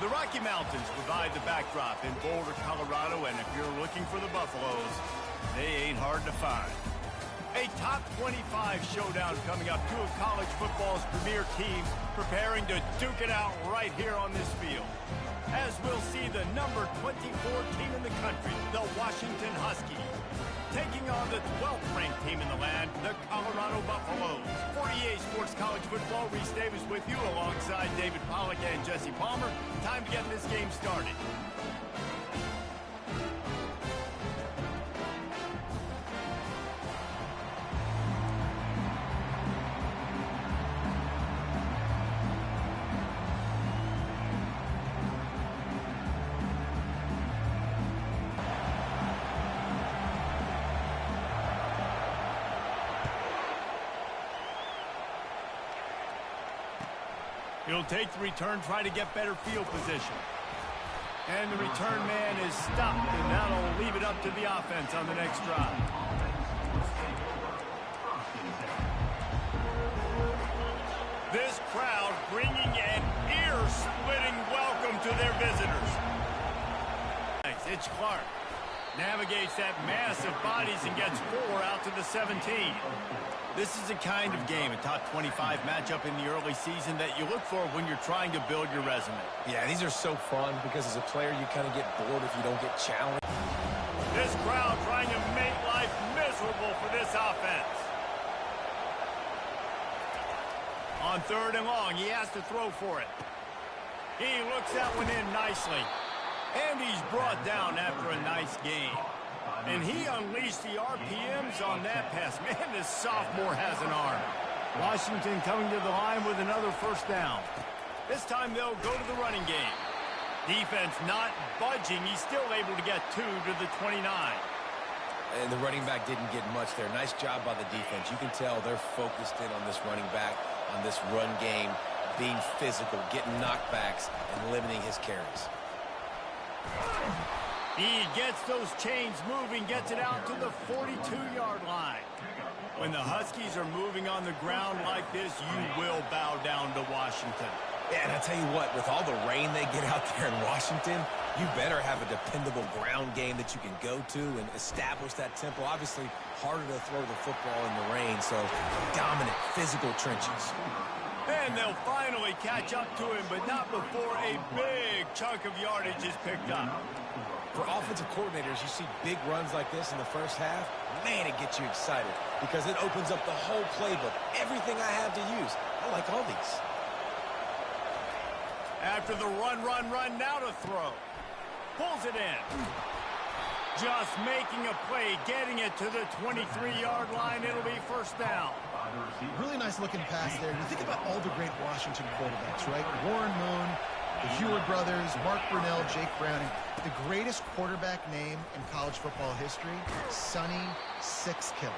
The Rocky Mountains provide the backdrop in Boulder, Colorado, and if you're looking for the Buffaloes, they ain't hard to find. A top 25 showdown coming up. Two of college football's premier teams preparing to duke it out right here on this field. As we'll see the number 24 team in the country, the Washington Huskies, taking on the 12th ranked team in the land, the Colorado Buffaloes. For EA Sports College Football, Reese Davis with you alongside David Pollack and Jesse Palmer. Time to get this game started. He'll take the return, try to get better field position. And the return man is stopped, and that'll leave it up to the offense on the next drive. This crowd bringing an ear-splitting welcome to their visitors. It's Clark. Navigates that mass of bodies and gets 4 out to the 17. This is the kind of game, a top 25 matchup in the early season, that you look for when you're trying to build your resume. Yeah, these are so fun because as a player, you kind of get bored if you don't get challenged. This crowd trying to make life miserable for this offense. On 3rd and long, he has to throw for it. He looks that one in nicely. And he's brought down after a nice game. And he unleashed the RPMs on that pass. Man, this sophomore has an arm. Washington coming to the line with another first down. This time they'll go to the running game. Defense not budging. He's still able to get 2 to the 29. And the running back didn't get much there. Nice job by the defense. You can tell they're focused in on this running back, on this run game, being physical, getting knockbacks, and limiting his carries. He gets those chains moving, gets it out to the 42-yard line. When the Huskies are moving on the ground like this, you will bow down to Washington. Yeah, and I tell you what, with all the rain they get out there in Washington, you better have a dependable ground game that you can go to and establish that tempo. Obviously, harder to throw the football in the rain, so dominant, physical trenches. And they'll finally catch up to him, but not before a big chunk of yardage is picked up. For offensive coordinators, you see big runs like this in the first half, man, it gets you excited because it opens up the whole playbook, everything I have to use. I like all these. After the run, now to throw. Pulls it in. Just making a play, getting it to the 23-yard line. It'll be first down. Really nice looking pass there. You think about all the great Washington quarterbacks, right? Warren Moon, the Heward brothers, Mark Brunell, Jake Browning. The greatest quarterback name in college football history, Sonny Sixkiller.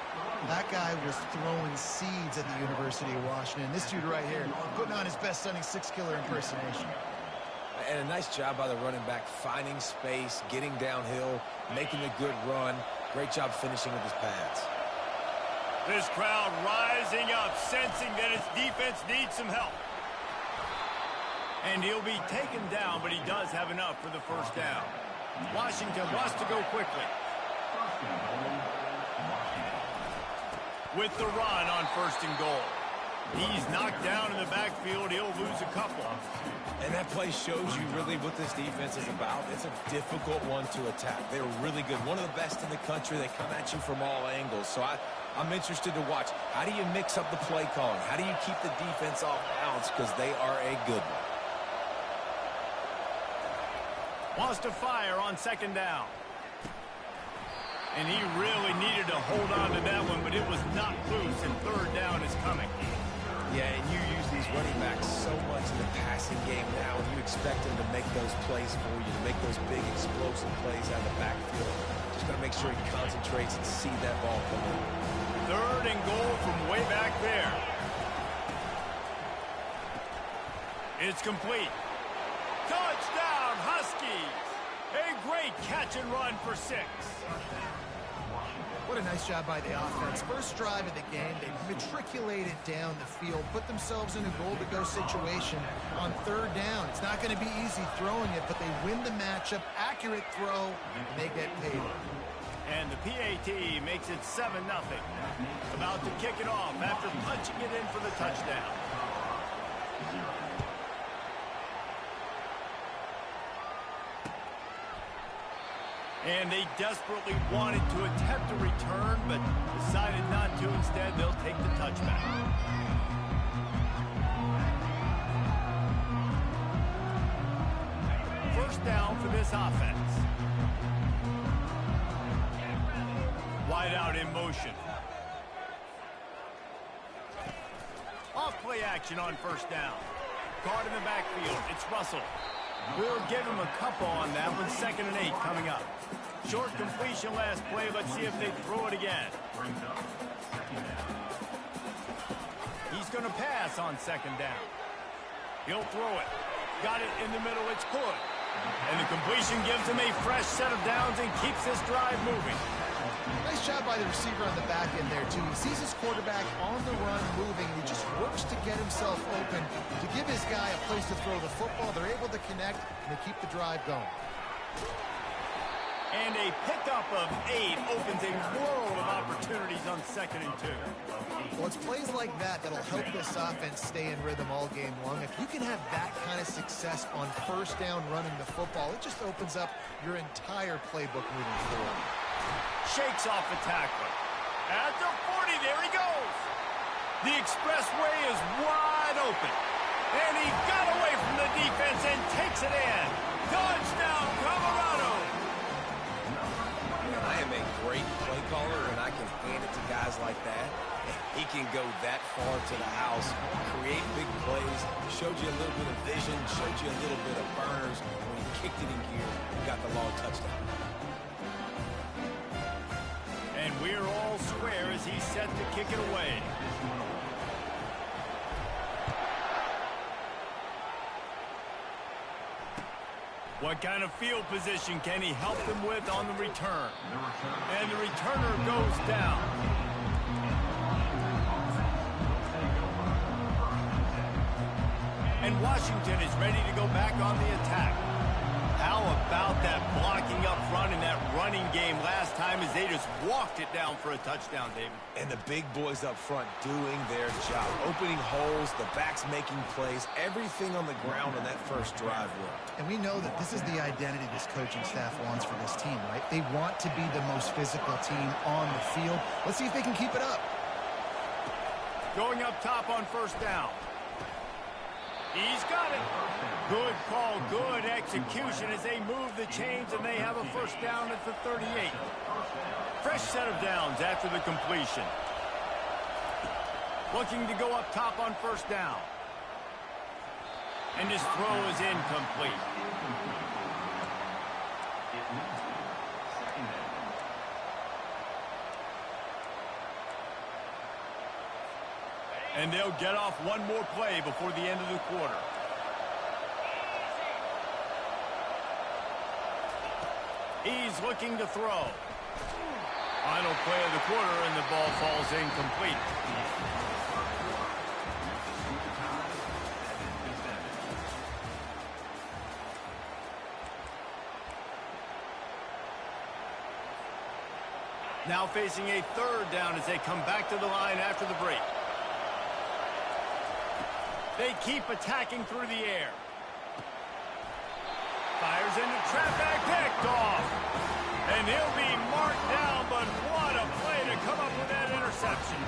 That guy was throwing seeds at the University of Washington. This dude right here, putting on his best Sonny Sixkiller impersonation. And a nice job by the running back, finding space, getting downhill, making a good run. Great job finishing with his pads. This crowd rising up, sensing that its defense needs some help. And he'll be taken down, but he does have enough for the first down. Washington wants to go quickly. With the run on 1st and goal. He's knocked down in the backfield. He'll lose a couple. And that play shows you really what this defense is about. It's a difficult one to attack. They're really good. One of the best in the country. They come at you from all angles. So I'm interested to watch. How do you mix up the play calling? How do you keep the defense off balance? Because they are a good one. Wants to fire on 2nd down. And he really needed to hold on to that one, but it was not loose, and 3rd down is coming. Yeah, and you use these running backs so much in the passing game now, and you expect them to make those plays for you, to make those big explosive plays out of the backfield. Just got to make sure he concentrates and see that ball come in. 3rd and goal from way back there. It's complete. Touchdown, Huskies! A great catch and run for 6. What a nice job by the offense. First drive of the game, they matriculated down the field, put themselves in a goal-to-go situation on third down. It's not going to be easy throwing it, but they win the matchup. Accurate throw, and they get paid. And the PAT makes it 7-0. About to kick it off after punching it in for the touchdown. And they desperately wanted to attempt a return, but decided not to. Instead, they'll take the touchback. First down for this offense. Wide out in motion. Off play action on first down. Guard in the backfield. It's Russell. We'll give him a couple on that one. 2nd and 8 coming up. Short completion last play. Let's see if they throw it again. He's going to pass on 2nd down. He'll throw it. Got it in the middle. It's good. And the completion gives him a fresh set of downs and keeps this drive moving. Nice job by the receiver on the back end there, too. He sees his quarterback on the run moving, and he just works to get himself open to give his guy a place to throw the football. They're able to connect, and they keep the drive going. And a pickup of 8 opens a world of opportunities on 2nd and 2. Well, it's plays like that that'll help this offense stay in rhythm all game long. If you can have that kind of success on first down running the football, it just opens up your entire playbook moving forward. Shakes off the tackler. At the 40, there he goes. The expressway is wide open. And he got away from the defense and takes it in. Touchdown, Colorado. I am a great play caller, and I can hand it to guys like that. He can go that far to the house, create big plays, showed you a little bit of vision, showed you a little bit of burners. When he kicked it in gear, he got the long touchdown. And we're all square as he's set to kick it away. What kind of field position can he help them with on the return? And the returner goes down. And Washington is ready to go back on the attack. How about that blocking up front in that running game last time as they just walked it down for a touchdown, David? And the big boys up front doing their job. Opening holes, the backs making plays, everything on the ground on that first drive worked. And we know that this is the identity this coaching staff wants for this team, right? They want to be the most physical team on the field. Let's see if they can keep it up. Going up top on first down. He's got it. Good call, good execution as they move the chains, and they have a first down at the 38. Fresh set of downs after the completion. Looking to go up top on first down. And his throw is incomplete. And they'll get off one more play before the end of the quarter. He's looking to throw. Final play of the quarter, and the ball falls incomplete. Now facing a third down as they come back to the line after the break. They keep attacking through the air. Fires into traffic, picked off. And he'll be marked down, but what a play to come up with that interception.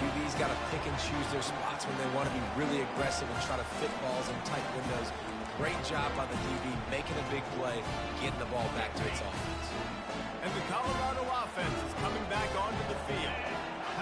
QB's got to pick and choose their spots when they want to be really aggressive and try to fit balls in tight windows. Great job by the DB making a big play, getting the ball back to its offense. And the Colorado offense is coming back onto the field.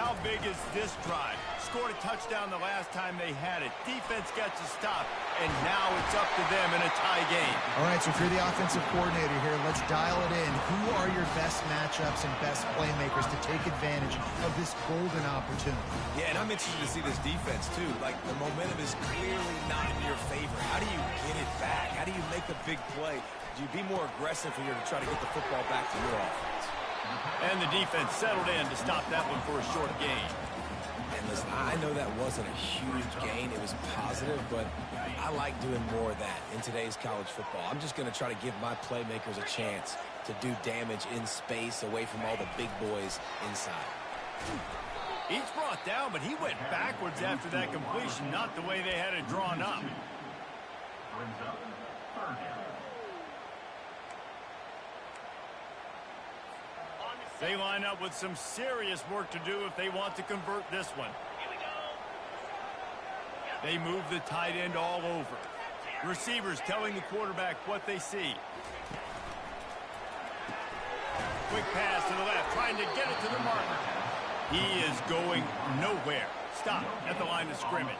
How big is this drive? Scored a touchdown the last time they had it. Defense gets a stop, and now it's up to them in a tie game. All right, so if you're the offensive coordinator here, let's dial it in. Who are your best matchups and best playmakers to take advantage of this golden opportunity? Yeah, and I'm interested to see this defense, too. Like, the momentum is clearly not in your favor. How do you get it back? How do you make a big play? Do you be more aggressive here to try to get the football back to your offense? And the defense settled in to stop that one for a short gain. And listen, I know that wasn't a huge gain. It was positive, but I like doing more of that in today's college football. I'm just going to try to give my playmakers a chance to do damage in space away from all the big boys inside. Each brought down, but he went backwards after that completion, not the way they had it drawn up. They line up with some serious work to do if they want to convert this one. They move the tight end all over. Receivers telling the quarterback what they see. Quick pass to the left, trying to get it to the marker. He is going nowhere. Stop at the line of scrimmage.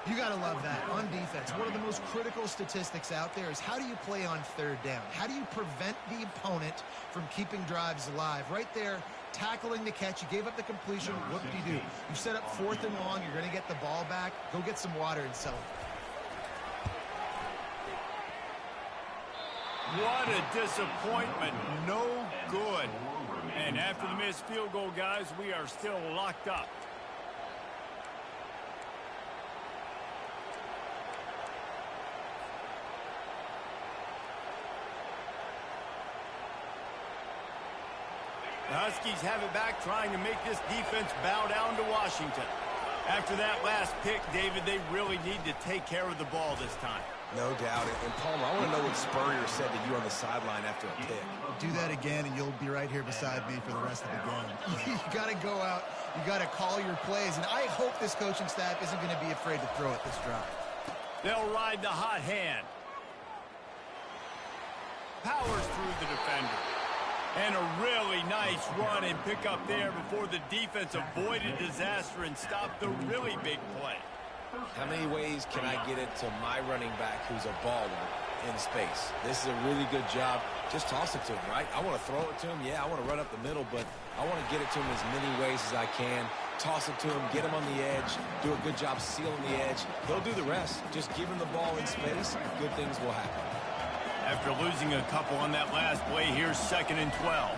You got to love that. On defense, one of the most critical statistics out there is how do you play on third down? How do you prevent the opponent from keeping drives alive? Right there, tackling the catch. You gave up the completion. What do? You set up 4th and long. You're going to get the ball back. Go get some water and sell it. What a disappointment. No good. And after the missed field goal, guys, we are still locked up. The Huskies have it back, trying to make this defense bow down to Washington. After that last pick, David, they really need to take care of the ball this time. No doubt. And Palmer, I want to know what Spurrier said to you on the sideline after a pick. Do that again, and you'll be right here beside me for the rest of the game. You got to go out. You got to call your plays, and I hope this coaching staff isn't going to be afraid to throw it this drive. They'll ride the hot hand. Powers through the defender. And a really nice run and pick up there before the defense avoided disaster and stopped the really big play. How many ways can I get it to my running back who's a baller in space? This is a really good job. Just toss it to him, right? I want to throw it to him. Yeah, I want to run up the middle, but I want to get it to him as many ways as I can. Toss it to him, get him on the edge, do a good job sealing the edge. He'll do the rest. Just give him the ball in space. Good things will happen. After losing a couple on that last play, here's 2nd and 12.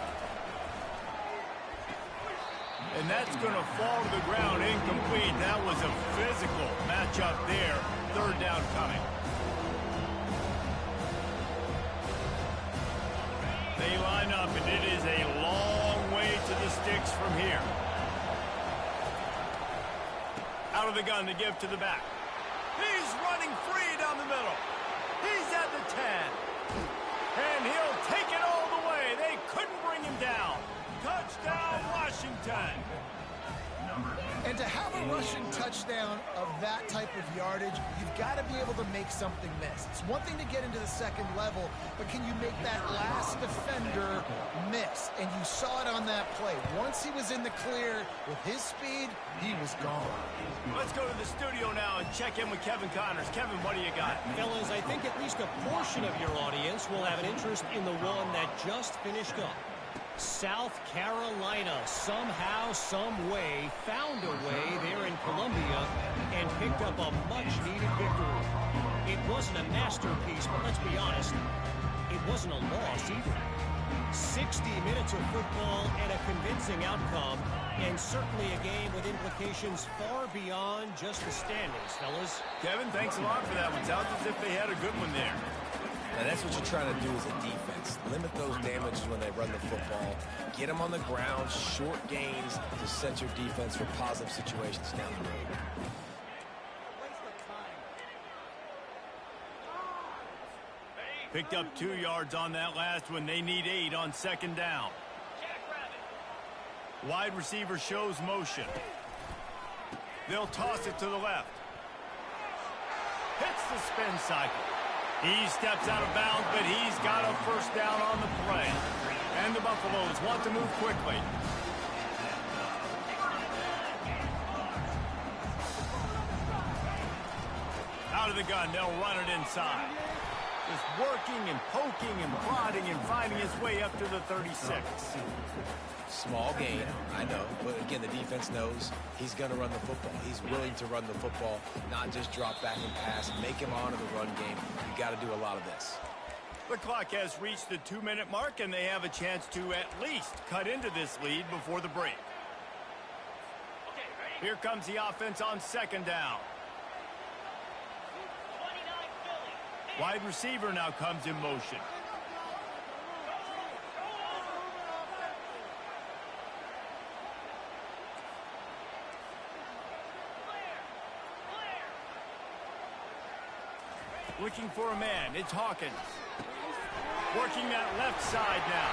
And that's going to fall to the ground incomplete. That was a physical matchup there. 3rd down coming. They line up, and it is a long way to the sticks from here. Out of the gun to give to the back. He's running free down the middle. He's at the 10. And he'll take it all the way. They couldn't bring him down. Touchdown, Washington. And to have a rushing touchdown of that type of yardage, you've got to be able to make something miss. It's one thing to get into the second level, but can you make that last defender miss? And you saw it on that play. Once he was in the clear with his speed, he was gone. Let's go to the studio now and check in with Kevin Connors. Kevin, what do you got? Fellas, I think at least a portion of your audience will have an interest in the one that just finished up. South Carolina somehow, some way, found a way there in Columbia and picked up a much-needed victory. It wasn't a masterpiece, but let's be honest, it wasn't a loss either. 60 minutes of football and a convincing outcome, and certainly a game with implications far beyond just the standings, fellas. Kevin, thanks a lot for that one. Sounds as if they had a good one there. Now, that's what you're trying to do as a defense. Limit those damages when they run the football. Get them on the ground, short gains to set your defense for positive situations down the road. Picked up 2 yards on that last one. They need 8 on 2nd down. Wide receiver shows motion. They'll toss it to the left. Hits the spin cycle. He steps out of bounds, but he's got a 1st down on the play. And the Buffaloes want to move quickly. Out of the gun, they'll run it inside. Just working and poking and prodding and finding his way up to the 36. Small gain, I know, but again, the defense knows he's going to run the football. He's willing to run the football, not just drop back and pass, make him honor the run game. You got to do a lot of this. The clock has reached the 2-minute mark, and they have a chance to at least cut into this lead before the break. Here comes the offense on second down. Wide receiver now comes in motion. Looking for a man, it's Hawkins. Working that left side now.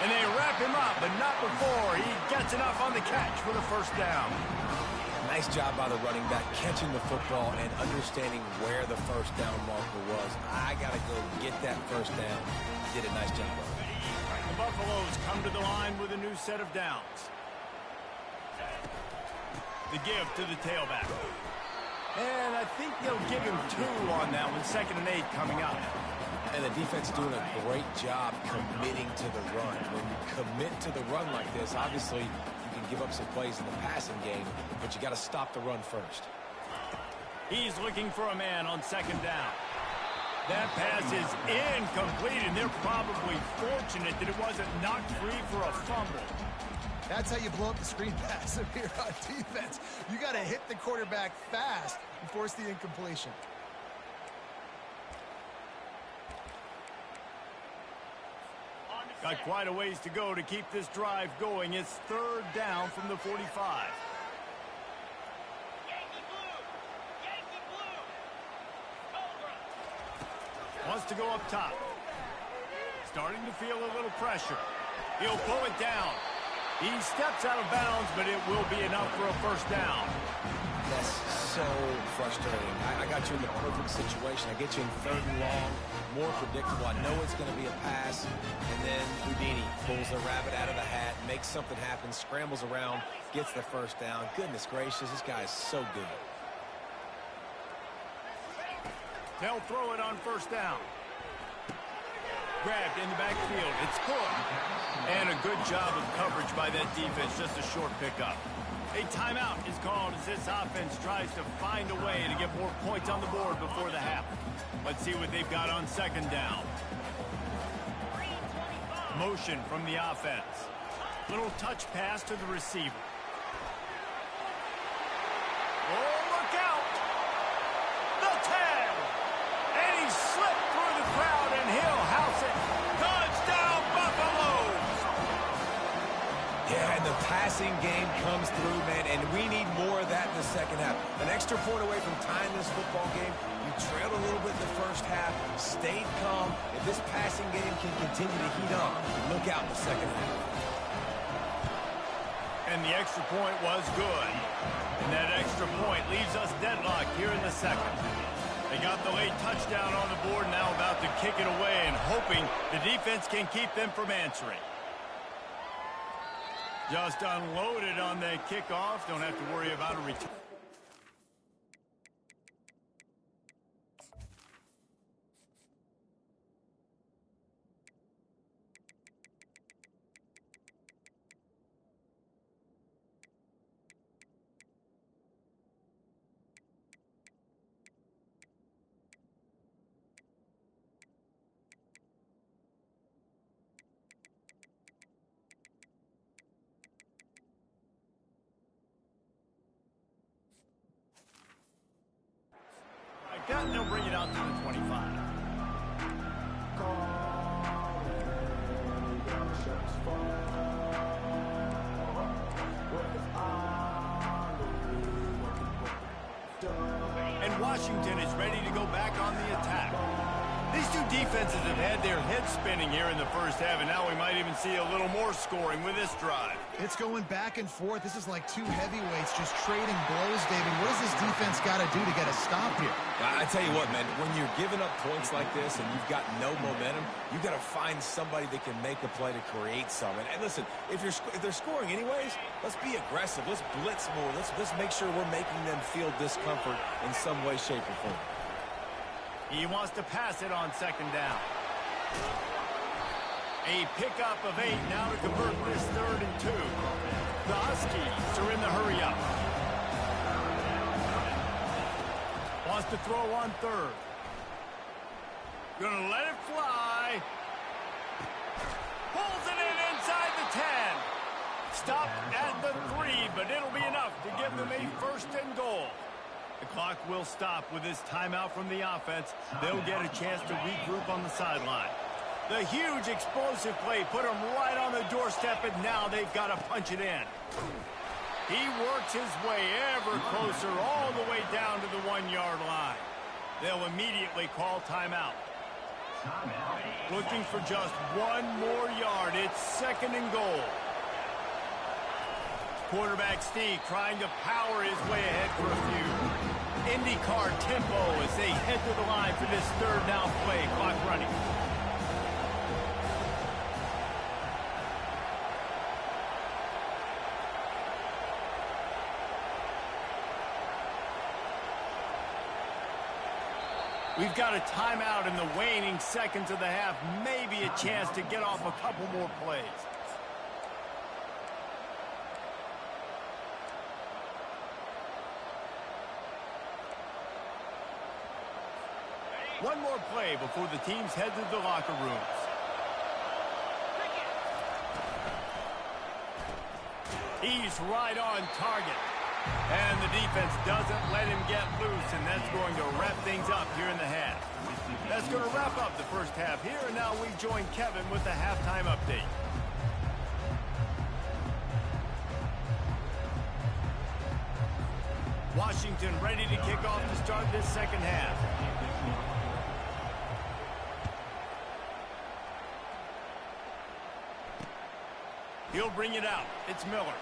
And they wrap him up, but not before he gets enough on the catch for the first down. Nice job by the running back, catching the football and understanding where the first down marker was. I got to go get that first down. Did a nice job of it. The Buffaloes come to the line with a new set of downs. The give to the tailback. And I think they'll give him 2 on that one. 2nd and 8 coming up. And the defense doing a great job committing to the run. When you commit to the run like this, obviously you can give up some plays in the passing game, but you got to stop the run first. He's looking for a man on 2nd down. That pass is incomplete, and they're probably fortunate that it wasn't knocked free for a fumble. That's how you blow up the screen pass up here on defense. You got to hit the quarterback fast and force the incompletion. Got quite a ways to go to keep this drive going. It's 3rd down from the 45. Wants to go up top. Starting to feel a little pressure. He'll pull it down. He steps out of bounds, but it will be enough for a first down. That's so frustrating. I got you in the perfect situation. I get you in 3rd and long, more predictable. I know it's going to be a pass, and then Houdini pulls the rabbit out of the hat, makes something happen, scrambles around, gets the first down. Goodness gracious, this guy is so good. They'll throw it on 1st down. Grabbed in the backfield. It's good. And a good job of coverage by that defense. Just a short pickup. A timeout is called as this offense tries to find a way to get more points on the board before the half. Let's see what they've got on 2nd down. Motion from the offense. Little touch pass to the receiver. Oh, look out! The 10! And he slipped through the crowd, and he'll house it. Touchdown, Buffaloes! Yeah, and the passing game comes through, man, and we need more of that in the 2nd half. An extra point away from tying this football game. You trailed a little bit in the 1st half, stayed calm. If this passing game can continue to heat up, look out in the 2nd half. And the extra point was good. And that extra point leaves us deadlocked here in the 2nd. They got the late touchdown on the board, now about to kick it away and hoping the defense can keep them from answering. Just unloaded on that kickoff. Don't have to worry about a return. And they'll bring it out to the 25. And Washington is ready to go back on the attack. These two defenses have had their heads spinning here in the 1st half, and now we might even see a little more scoring with this drive. It's going back and forth. This is like 2 heavyweights just trading blows, David. What does this defense got to do to get a stop here? I tell you what, man, when you're giving up points like this and you've got no momentum, you've got to find somebody that can make a play to create some. And listen, if they're scoring anyways, let's be aggressive. Let's blitz more. Let's make sure we're making them feel discomfort in some way, shape, or form. He wants to pass it on 2nd down. A pickup of 8 now to convert this 3rd and 2. The Huskies are in the hurry-up. Wants to throw on 3rd. Gonna let it fly. Pulls it in inside the 10. Stopped at the 3, but it'll be enough to give them a first and goal. The clock will stop with this timeout from the offense. They'll get a chance to regroup on the sideline. The huge explosive play put them right on the doorstep, and now they've got to punch it in. He works his way ever closer all the way down to the 1-yard line. They'll immediately call timeout. Looking for just one more yard. It's second and goal. Quarterback Steve trying to power his way ahead for a few. IndyCar tempo as they head to the line for this third down play. Clock running. We've got a timeout in the waning seconds of the half. Maybe a chance to get off a couple more plays. One more play before the teams head to the locker rooms. He's right on target. And the defense doesn't let him get loose, and that's going to wrap things up here in the half. That's going to wrap up the first half here, and now we join Kevin with the halftime update. Washington ready to kick off to start this second half. He'll bring it out. It's Miller.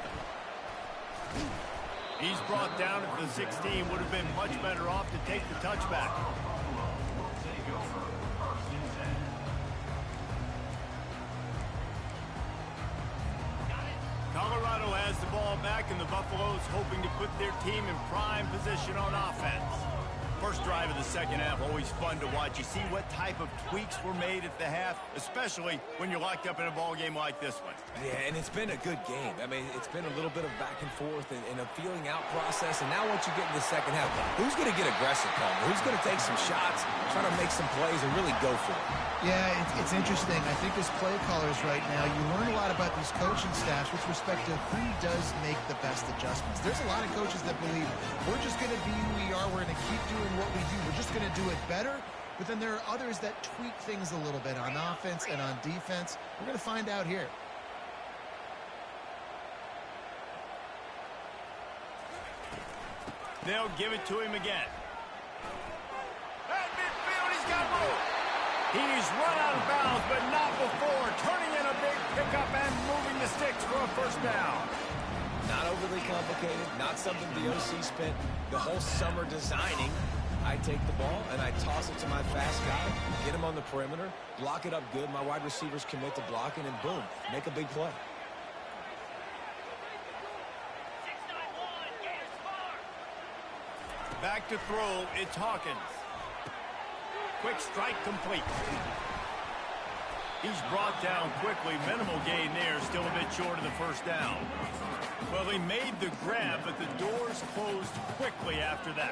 He's brought down at the 16. Would have been much better off to take the touchback. Colorado has the ball back, and the Buffaloes hoping to put their team in prime position on offense. First drive of the second half, always fun to watch. You see what type of tweaks were made at the half, especially when you're locked up in a ball game like this one. Yeah, and it's been a good game. I mean, it's been a little bit of back and forth and a feeling out process. And now once you get in the second half, who's going to get aggressive, Palmer? Who's going to take some shots, try to make some plays, and really go for it? Yeah, it's interesting. I think as play callers right now, you learn a lot about these coaching staffs with respect to who does make the best adjustments. There's a lot of coaches that believe we're just going to be who we are. We're going to keep doing what we do. We're just going to do it better. But then there are others that tweak things a little bit on offense and on defense. We're going to find out here. They'll give it to him again. At midfield, he's got room. He's run out of bounds, but not before. Turning in a big pickup and moving the sticks for a first down. Not overly complicated, not something the OC spent the whole summer designing. I take the ball and I toss it to my fast guy, get him on the perimeter, block it up good. My wide receivers commit to blocking, and boom, make a big play. Back to throw, it's Hawkins. Quick strike complete. He's brought down quickly. Minimal gain there, still a bit short of the first down. Well, he made the grab, but the doors closed quickly after that.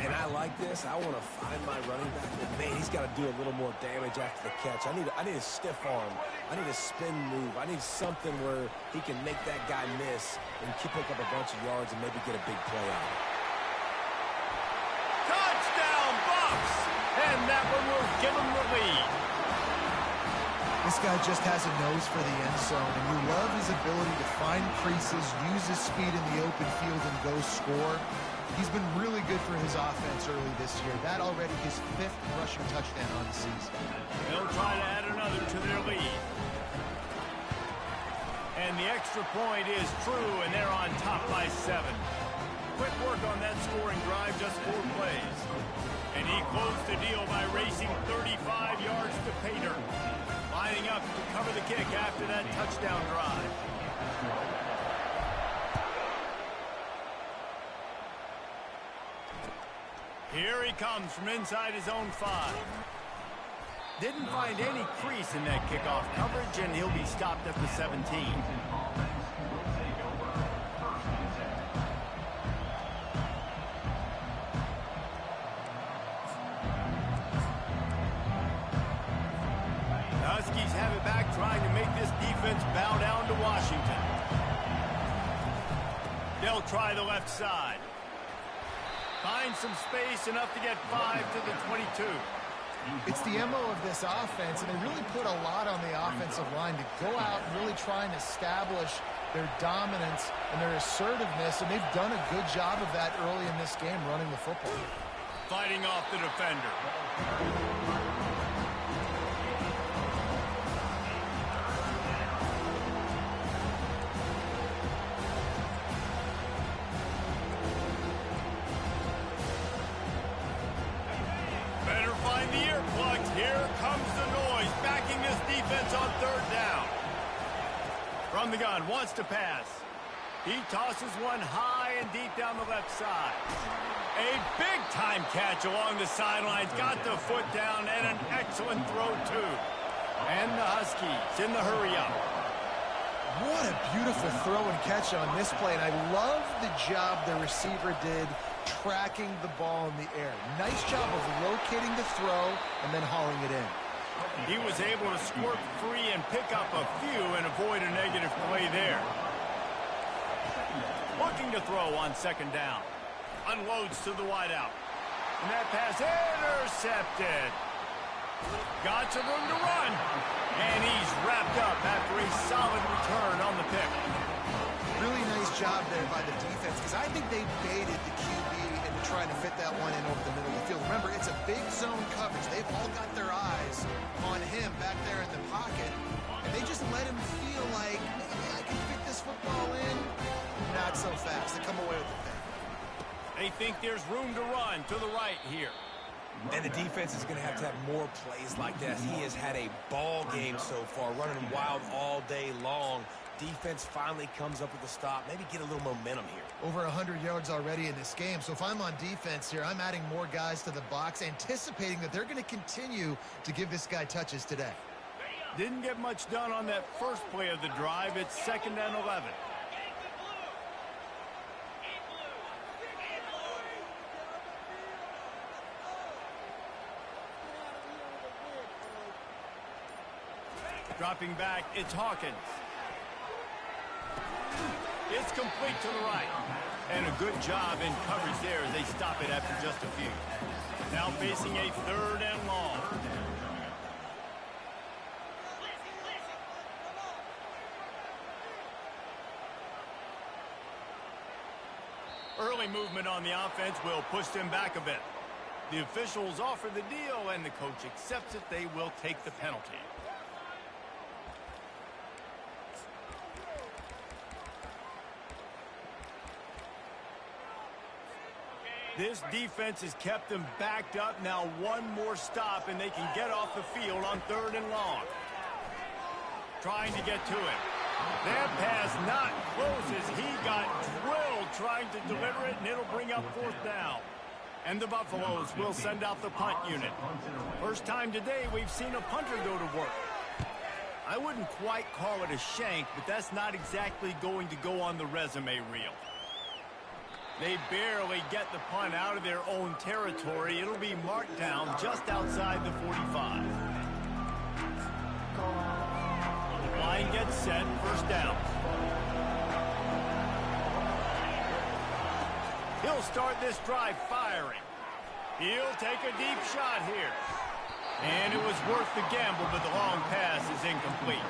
And I like this. I want to find my running back, but man, he's got to do a little more damage after the catch. I need a stiff arm. I need a spin move. I need something where he can make that guy miss and pick up a bunch of yards and maybe get a big play out of it. Touchdown, Bucks! And that one will give him the lead. This guy just has a nose for the end zone, and you love his ability to find creases, use his speed in the open field, and go score. He's been really good for his offense early this year. That already his 5th rushing touchdown on the season. They'll try to add another to their lead. And the extra point is true, and they're on top by 7. Quick work on that scoring drive, just 4 plays. And he closed the deal by racing 35 yards to pay dirt. Lining up to cover the kick after that touchdown drive. Here he comes from inside his own 5. Didn't find any crease in that kickoff coverage, and he'll be stopped at the 17. this defense bow down to Washington. They'll try the left side. Find some space, enough to get 5 to the 22. It's the MO of this offense, and they really put a lot on the offensive line to go out and really try and establish their dominance and their assertiveness, and they've done a good job of that early in this game, running the football. Fighting off the defender. Better find the earplugs. Here comes the noise, backing this defense on third down. From the gun, wants to pass. He tosses one high and deep down the left side. A big-time catch along the sidelines. Got the foot down and an excellent throw, too. And the Huskies in the hurry-up. What a beautiful throw and catch on this play, and I love the job the receiver did tracking the ball in the air. Nice job of locating the throw and then hauling it in. He was able to squirt free and pick up a few and avoid a negative play there. Looking to throw on second down. Unloads to the wideout. And that pass intercepted. Got some room to run. And he's wrapped up after a solid return on the pick. Really nice job there by the defense, because I think they baited the QB into trying to fit that one in over the middle of the field. Remember, it's a big zone coverage. They've all got their eyes on him back there in the pocket, and they just let him feel like, I can fit this football in. Not so fast. They come away with the pick. They think there's room to run to the right here. And the defense is going to have more plays like this. He has had a ball game so far, running wild all day long. Defense finally comes up with a stop. Maybe get a little momentum here. Over 100 yards already in this game. So if I'm on defense here, I'm adding more guys to the box, anticipating that they're going to continue to give this guy touches today. Didn't get much done on that first play of the drive. It's 2nd and 11. Dropping back, it's Hawkins. It's complete to the right. And a good job in coverage there as they stop it after just a few. Now facing a 3rd and long. Early movement on the offense will push them back a bit. The officials offer the deal, and the coach accepts it. They will take the penalty. This defense has kept them backed up. Now one more stop, and they can get off the field on 3rd and long. Trying to get to it. That pass not close as he got drilled trying to deliver it, and it'll bring up 4th down. And the Buffaloes will send out the punt unit. First time today we've seen a punter go to work. I wouldn't quite call it a shank, but that's not exactly going to go on the resume reel. They barely get the punt out of their own territory. It'll be marked down just outside the 45. Line gets set, 1st down. He'll start this drive firing. He'll take a deep shot here. And it was worth the gamble, but the long pass is incomplete.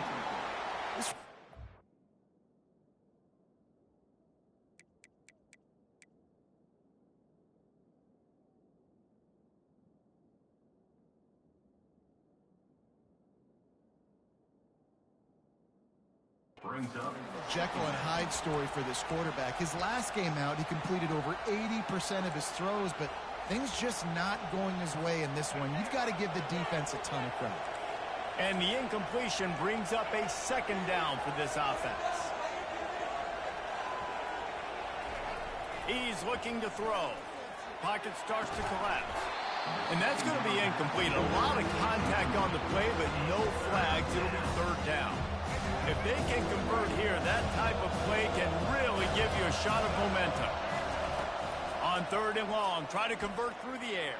Jekyll and Hyde story for this quarterback. His last game out, he completed over 80% of his throws, but things just not going his way in this one. You've got to give the defense a ton of credit. And the incompletion brings up a 2nd down for this offense. He's looking to throw. Pocket starts to collapse. And that's going to be incomplete. A lot of contact on the play, but no flags. It'll be 3rd down. If they can convert here, that type of play can really give you a shot of momentum. On 3rd and long, try to convert through the air.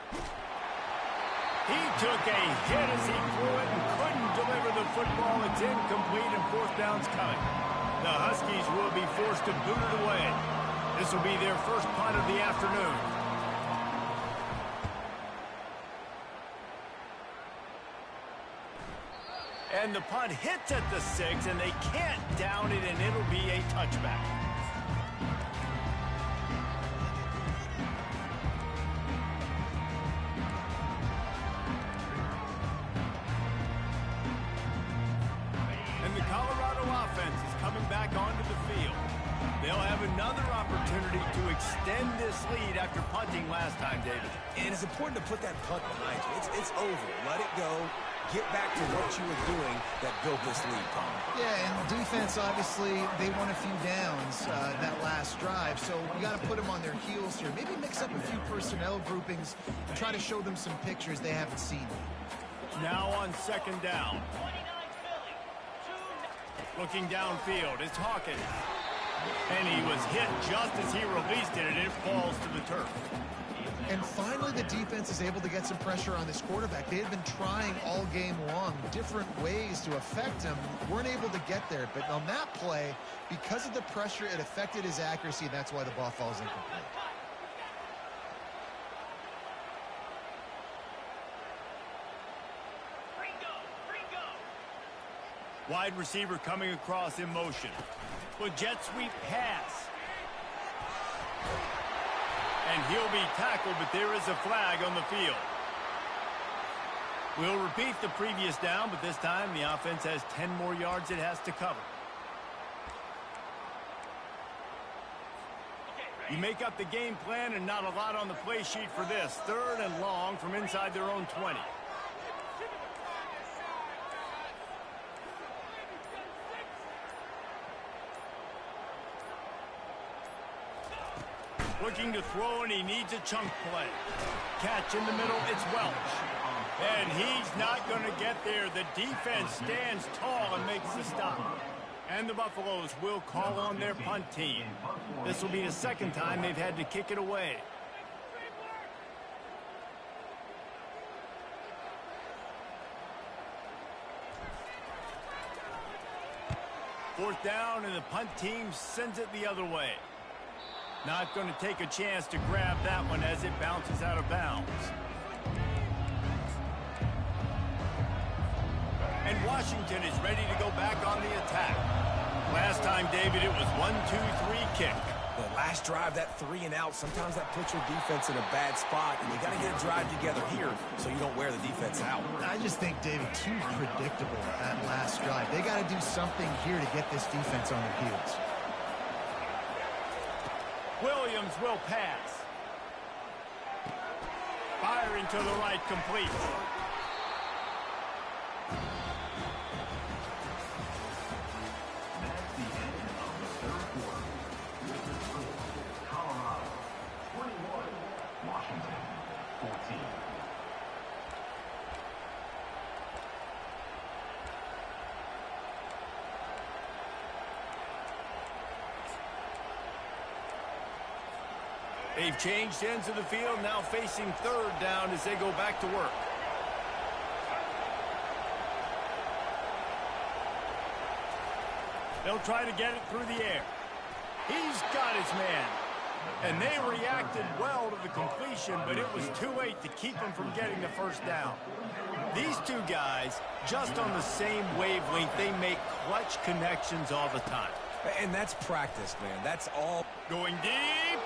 He took a hit as he threw it and couldn't deliver the football. It's incomplete and fourth down's coming. The Huskies will be forced to boot it away. This will be their first punt of the afternoon. And the punt hits at the 6, and they can't down it, and it'll be a touchback. And the Colorado offense is coming back onto the field. They'll have another opportunity to extend this lead after punting last time, David. And it's important to put that punt behind you. It's over. Let it go. Get back to what you were doing that built this lead, Tom. Yeah, and defense, obviously, they won a few downs that last drive, so you got to put them on their heels here. Maybe mix up a few personnel groupings and try to show them some pictures they haven't seen. Now on second down. Looking downfield, it's Hawkins. And he was hit just as he released it, and it falls to the turf. And finally, the defense is able to get some pressure on this quarterback. They had been trying all game long different ways to affect him. Weren't able to get there. But on that play, because of the pressure, it affected his accuracy, and that's why the ball falls incomplete. Wide receiver coming across in motion. With jet sweep pass. And he'll be tackled, but there is a flag on the field. We'll repeat the previous down, but this time the offense has 10 more yards it has to cover. You make up the game plan and not a lot on the play sheet for this. Third and long from inside their own 20. Looking to throw, and he needs a chunk play. Catch in the middle, it's Welch. And he's not going to get there. The defense stands tall and makes the stop. And the Buffaloes will call on their punt team. This will be the second time they've had to kick it away. Fourth down, and the punt team sends it the other way. Not going to take a chance to grab that one as it bounces out of bounds. And Washington is ready to go back on the attack. Last time, David, it was 1-2-3 kick. The last drive, that 3 and out, sometimes that puts your defense in a bad spot, and you got to get a drive together here so you don't wear the defense out. I just think, David, too predictable that last drive. They got to do something here to get this defense on their heels. Williams will pass. Firing to the right, complete. That's the end of the third quarter. With the score, Colorado 21, Washington 14. They've changed ends of the field, now facing third down as they go back to work. They'll try to get it through the air. He's got his man. And they reacted well to the completion, but it was too late to keep them from getting the first down. These two guys, just on the same wavelength, they make clutch connections all the time. And that's practice, man. That's all. Going deep.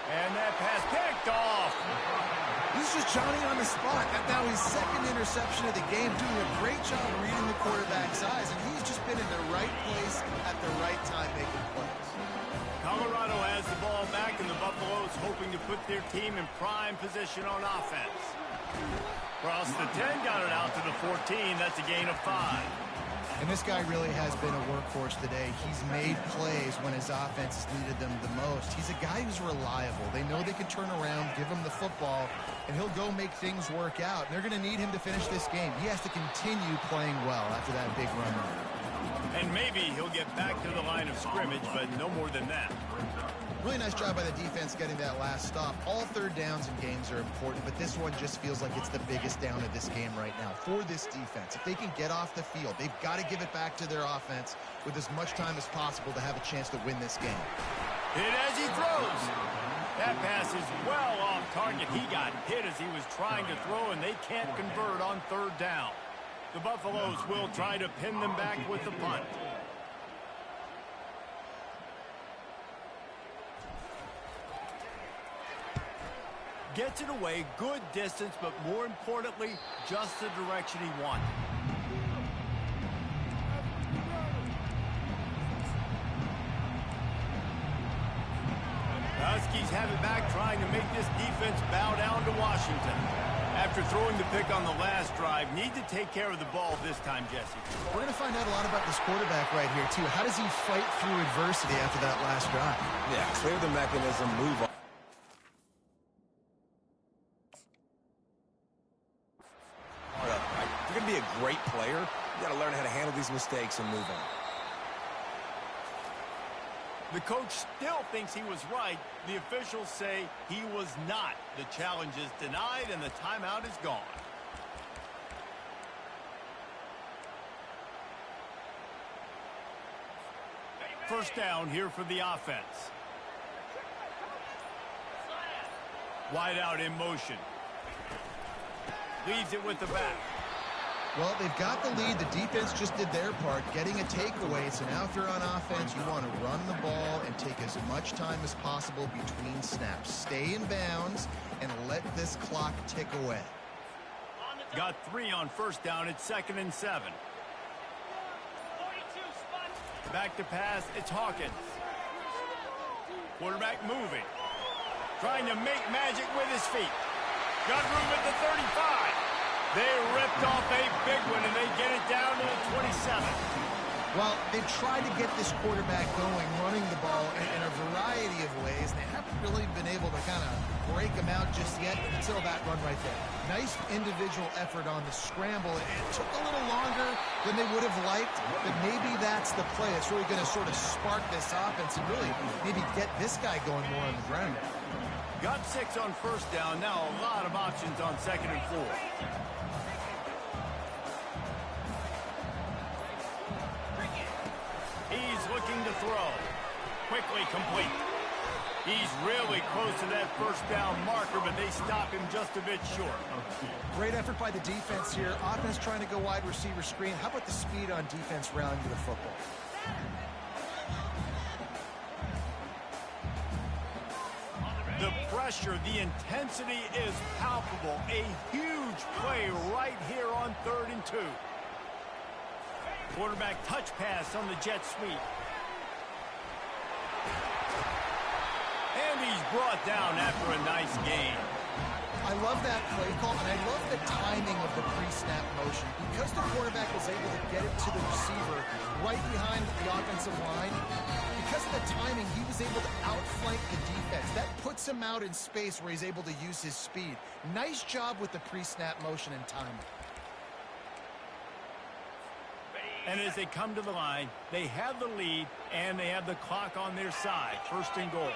And that pass picked off. This is Johnny on the spot. Got now his second interception of the game, doing a great job reading the quarterback's eyes, and he's just been in the right place at the right time making plays. Colorado has the ball back, and the Buffaloes hoping to put their team in prime position on offense. Cross the 10, got it out to the 14. That's a gain of 5. And this guy really has been a workhorse today. He's made plays when his offense has needed them the most. He's a guy who's reliable. They know they can turn around, give him the football, and he'll go make things work out. And they're going to need him to finish this game. He has to continue playing well after that big run. And maybe he'll get back to the line of scrimmage, but no more than that. Really nice job by the defense getting that last stop. All third downs in games are important, but this one just feels like it's the biggest down of this game right now for this defense. If they can get off the field, they've got to give it back to their offense with as much time as possible to have a chance to win this game. Hit as he throws. That pass is well off target. He got hit as he was trying to throw, and they can't convert on third down. The Buffaloes will try to pin them back with the punt. Gets it away, good distance, but more importantly, just the direction he wanted. Huskies have it back, trying to make this defense bow down to Washington. After throwing the pick on the last drive, need to take care of the ball this time, Jesse. We're going to find out a lot about this quarterback right here, too. How does he fight through adversity after that last drive? Yeah, clear the mechanism, move on. If you're going to be a great player, you got to learn how to handle these mistakes and move on. The coach still thinks he was right. The officials say he was not. The challenge is denied, and the timeout is gone. First down here for the offense. Wide out in motion. Leaves it with the back. Well, they've got the lead. The defense just did their part, getting a takeaway. So now if you're on offense, you want to run the ball and take as much time as possible between snaps. Stay in bounds and let this clock tick away. Got 3 on first down. It's 2nd and 7. Back to pass. It's Hawkins. Quarterback moving. Trying to make magic with his feet. Got room at the 35. They ripped off a big one, and they get it down to the 27. Well, they've tried to get this quarterback going, running the ball in a variety of ways. They haven't really been able to kind of break him out just yet until that run right there. Nice individual effort on the scramble. It took a little longer than they would have liked, but maybe that's the play. It's really going to sort of spark this offense and really maybe get this guy going more on the ground. Got 6 on first down. Now a lot of options on 2nd and 4. He's looking to throw. Quickly complete. He's really close to that first down marker, but they stop him just a bit short. Great effort by the defense here. Offense trying to go wide receiver screen. How about the speed on defense rallying to the football? The pressure, the intensity is palpable. A huge play right here on 3rd and 2. Quarterback touch pass on the jet sweep. And he's brought down after a nice gain. I love that play call, and I love the timing of the pre-snap motion. Because the quarterback was able to get it to the receiver right behind the offensive line, because of the timing, he was able to outflank the defense. That puts him out in space where he's able to use his speed. Nice job with the pre-snap motion and timing. And as they come to the line, they have the lead, and they have the clock on their side. 1st and goal.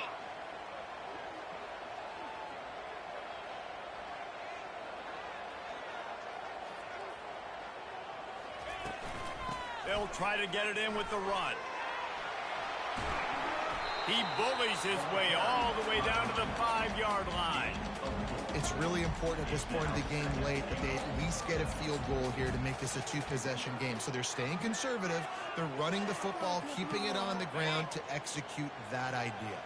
They'll try to get it in with the run. He bullies his way all the way down to the 5-yard line. It's really important at this point of the game late that they at least get a field goal here to make this a 2-possession game. So they're staying conservative. They're running the football, keeping it on the ground to execute that idea.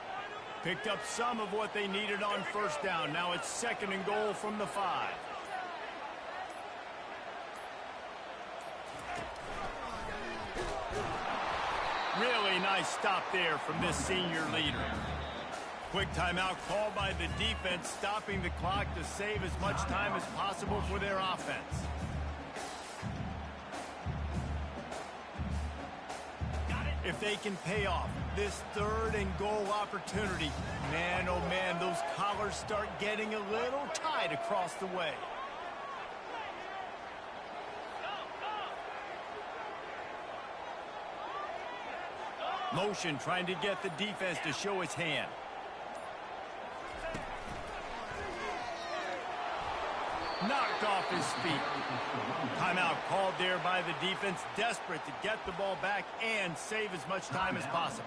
Picked up some of what they needed on first down. Now it's 2nd and goal from the 5. Really nice stop there from this senior leader. Quick timeout called by the defense, stopping the clock to save as much time as possible for their offense. If they can pay off this 3rd and goal opportunity, man, oh man, those collars start getting a little tight across the way. Motion trying to get the defense to show his hand. Knocked off his feet. Timeout called there by the defense, desperate to get the ball back and save as much time as possible.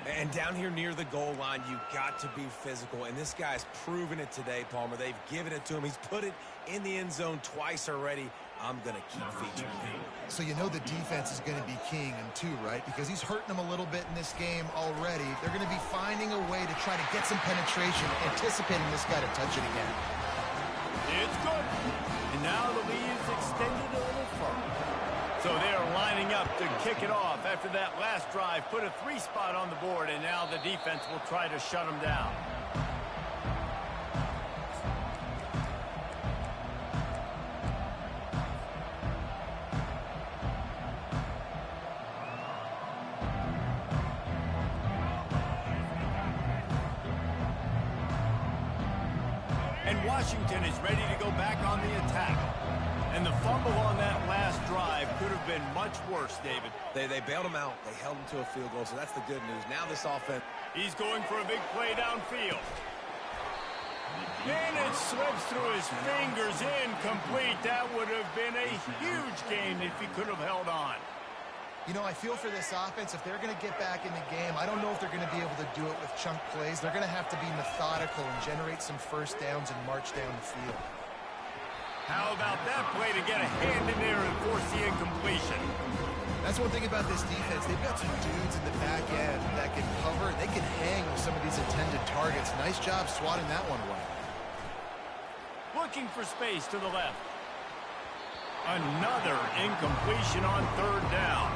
And down here near the goal line, you got to be physical, and this guy's proven it today, Palmer. They've given it to him. He's put it in the end zone twice already. I'm going to keep featuring him. So you know the defense is going to be keying him too, right? Because he's hurting them a little bit in this game already. They're going to be finding a way to try to get some penetration, anticipating this guy to touch it again. It's good. And now the lead is extended a little further. So they're lining up to kick it off after that last drive. Put a 3-spot on the board, and now the defense will try to shut them down. And Washington is ready to go back on the attack. And the fumble on that last drive could have been much worse, David. They bailed him out. They held him to a field goal, so that's the good news. Now this offense. He's going for a big play downfield. And it slips through his fingers, incomplete. That would have been a huge gain if he could have held on. You know, I feel for this offense, if they're going to get back in the game, I don't know if they're going to be able to do it with chunk plays. They're going to have to be methodical and generate some first downs and march down the field. How about that play to get a hand in there and force the incompletion? That's one thing about this defense. They've got some dudes in the back end that can cover. They can hang with some of these intended targets. Nice job swatting that one away. Looking for space to the left. Another incompletion on 3rd down.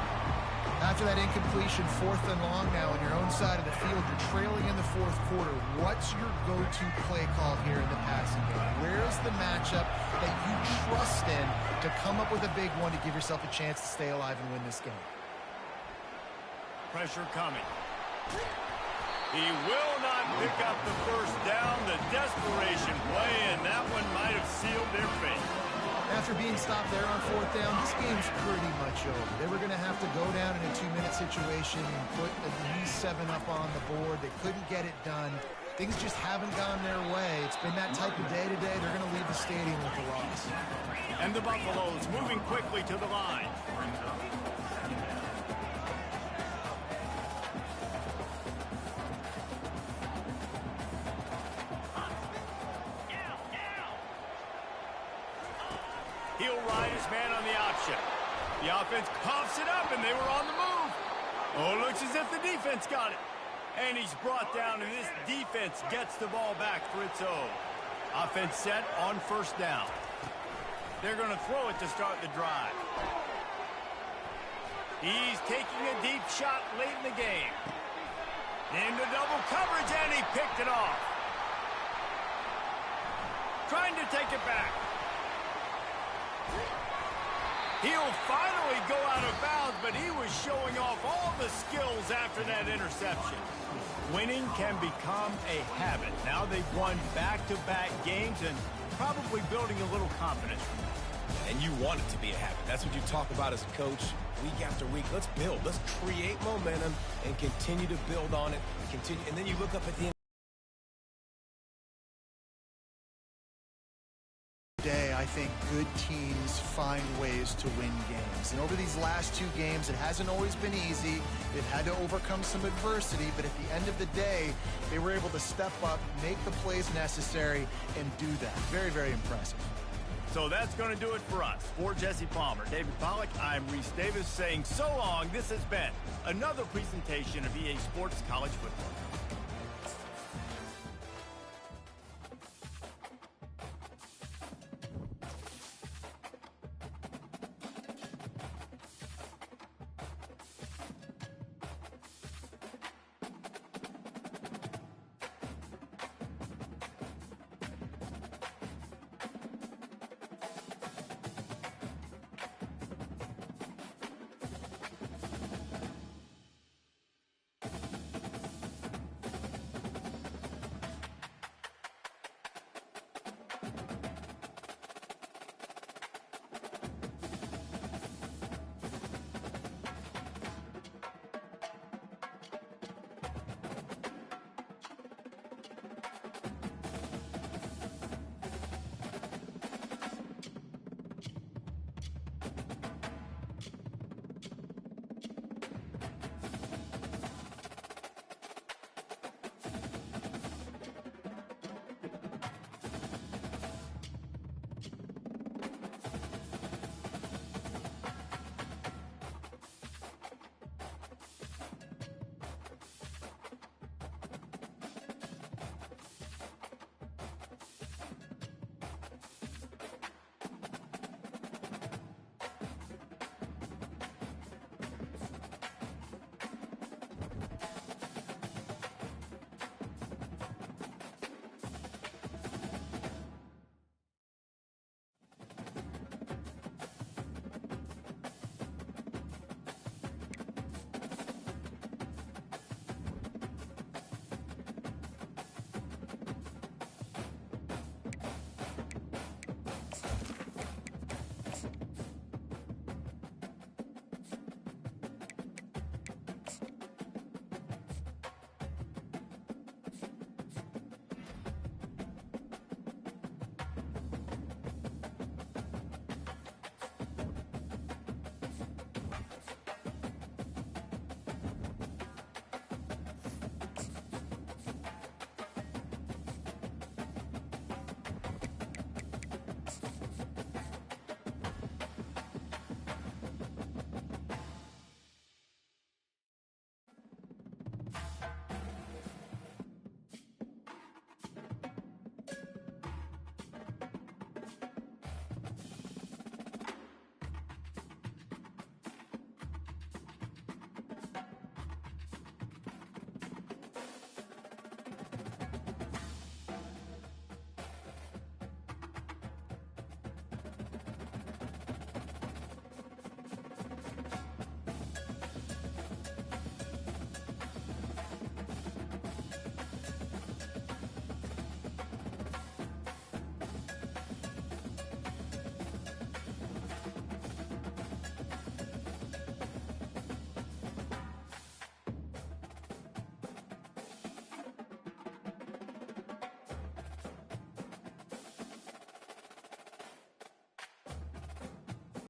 After that incompletion, 4th and long now on your own side of the field, you're trailing in the 4th quarter. What's your go-to play call here in the passing game? Where's the matchup that you trust in to come up with a big one to give yourself a chance to stay alive and win this game? Pressure coming. He will not pick up the first down. The desperation play, and that one might have sealed their fate. After being stopped there on 4th down, this game's pretty much over. They were going to have to go down in a 2-minute situation and put at least 7 up on the board. They couldn't get it done. Things just haven't gone their way. It's been that type of day today. They're going to leave the stadium with a loss. And the Buffaloes moving quickly to the line. He'll ride his man on the option. The offense coughs it up, and they were on the move. Oh, looks as if the defense got it. And he's brought down, and this defense gets the ball back for its own. Offense set on 1st down. They're going to throw it to start the drive. He's taking a deep shot late in the game. Into double coverage, and he picked it off. Trying to take it back. He'll finally go out of bounds, but he was showing off all the skills after that interception. Winning can become a habit. Now they've won back-to-back games and probably building a little confidence from that. And you want it to be a habit. That's what you talk about as a coach week after week. Let's build. Let's create momentum and continue to build on it. Continue, and then you look up at the end. I think good teams find ways to win games. And over these last 2 games, it hasn't always been easy. They've had to overcome some adversity, but at the end of the day, they were able to step up, make the plays necessary, and do that. Very, very impressive. So that's going to do it for us. For Jesse Palmer, David Pollack, I'm Reese Davis saying so long. This has been another presentation of EA Sports College Football.